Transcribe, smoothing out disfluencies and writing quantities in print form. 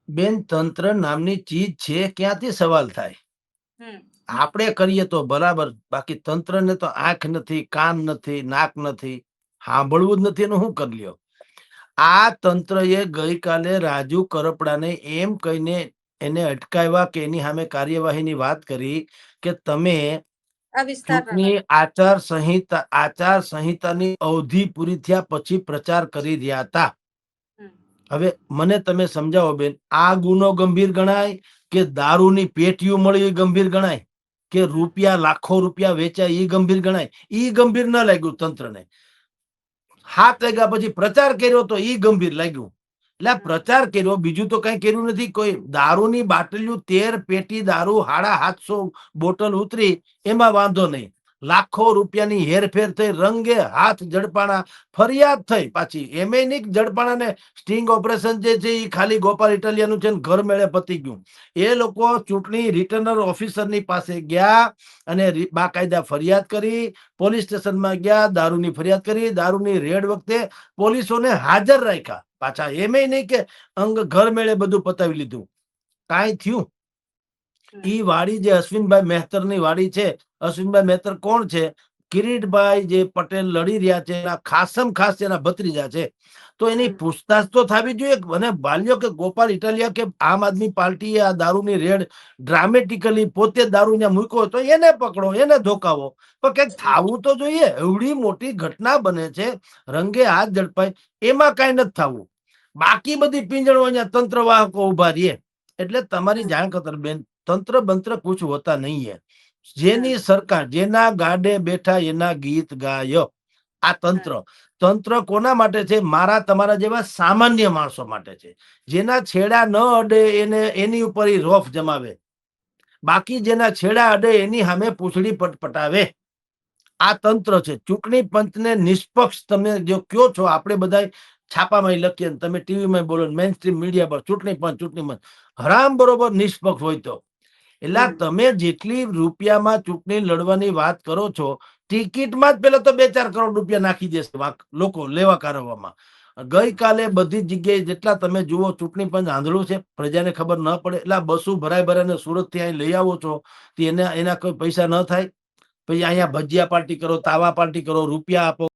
બેન, તંત્ર નામની ચીજ છે ક્યાંથી સવાલ થાય? આપણે કરીએ તો બરાબર, બાકી તંત્રને તો આંખ નથી, કાન નથી, નાક નથી, સાંભળવું જ નથી, એનું શું કરી લ્યો? આ તંત્રએ ગઈકાલે રાજુ કરપડાને એમ કહીને એને અટકાવ્યા કે એની સામે કાર્યવાહીની વાત કરી કે તમે ચૂંટણી આચાર સંહિતાની અવધિ પૂરી થયા પછી પ્રચાર કરી રહ્યા હતા. હવે મને તમે સમજાવો બેન, આ ગુનો ગંભીર ગણાય કે દારૂની પેટીઓ મળી એ ગંભીર ગણાય કે રૂપિયા લાખો રૂપિયા વેચાય એ ગંભીર ગણાય? ઈ ગંભીર ન લાગ્યું તંત્રને. 7 વાગ્યા પછી પ્રચાર કર્યો તો ઈ ગંભીર લાગ્યું. એટલે પ્રચાર કર્યો, બીજું તો કઈ કર્યું નથી. કોઈ દારૂની બાટલીઓ 13 પેટી દારૂ 750 બોટલ ઉતરી, એમાં વાંધો નહીં. લાખો રૂપિયાની હેરફેર થઈ, રંગે હાથ ઝડપાણા, ફરિયાદ થઈ પાછી. એમે નહીં ઝડપાણાને સ્ટિંગ ઓપરેશન જે છે એ ખાલી ગોપાલ ઇટાલિયાનું છે, ઘર મેળે પતી ગયું. એ લોકો ચૂંટણી રિટર્નર ઓફિસરની પાસે ગયા અને બાકાયદા ફરિયાદ કરી, પોલીસ સ્ટેશનમાં ગયા, દારૂની ફરિયાદ કરી, દારૂની રેડ વખતે પોલીસોને હાજર રાખ્યા પાછા. એમે નહીં કે અંગ ઘર મેળે બધું પતાવી લીધું. કાંઈ થયું? ઈ વાડી જે અશ્વિનભાઈ મહેતરની વાડી છે, અશ્વિનભાઈ મહેતર કોણ છે? કિરીટભાઈ જે પટેલ લડી રહ્યા છે એના ખાસમ ખાસ એના ભત્રીજા છે. તો એની પૂછતાછ તો થવી જોઈએ. મને ભાલ્યો કે ગોપાલ ઇટાલિયા કે આમ આદમી પાર્ટીએ આ દારૂની રેડ ડ્રામેટિકલી પોતે દારૂ ત્યાં મૂક્યો તો એને પકડો, એને ધોકાવો, પણ કંઈક થવું તો જોઈએ. એવડી મોટી ઘટના બને છે, રંગે હાથ ઝડપાય, એમાં કઈ નથી થવું. બાકી બધી પિંજણો અહીંયા તંત્ર વાહકો ઉભા રહીએ. એટલે તમારી જાણ ખતર બેન, તંત્ર બંત્ર કુછ હોતા નહીં હે. જેની સરકાર, જેના ગાડે બેઠા એના ગીત ગાય. આ તંત્ર કોના માટે છે? મારા તમારા જેવા સામાન્ય માણસો માટે છે. જેના છેડા ન અડે એને એની ઉપર રોફ જમાવે, બાકી જેના છેડા અડે એની સામે પૂંછડી પટપટાવે. આ તંત્ર છે. ચૂંટણી પંચને નિષ્પક્ષ તમે જો કયો છો, આપણે બધા છાપામાં લખીએ, તમે ટીવીમાં બોલો, મેઇન સ્ટ્રીમ મીડિયા પર ચૂંટણી પંચ હરામ બરોબર નિષ્પક્ષ હોય તો. એટલે તમે જેટલી રૂપિયામાં ચૂંટણી લડવાની વાત કરો છો, ટિકિટમાં જ પેલા તો 2-4 કરોડ રૂપિયા નાખી દેશે લોકો લેવા કારવામાં. ગઈકાલે બધી જગ્યાએ જેટલા તમે જુઓ, ચૂંટણી પંચ આંધળું છે, પ્રજાને ખબર ન પડે. એટલે બસો ભરાય સુરત થી અહીં લઈ આવો છો, એના કોઈ પૈસા ન થાય? પછી અહીંયા ભજીયા પાર્ટી કરો, તાવા પાર્ટી કરો, રૂપિયા આપો.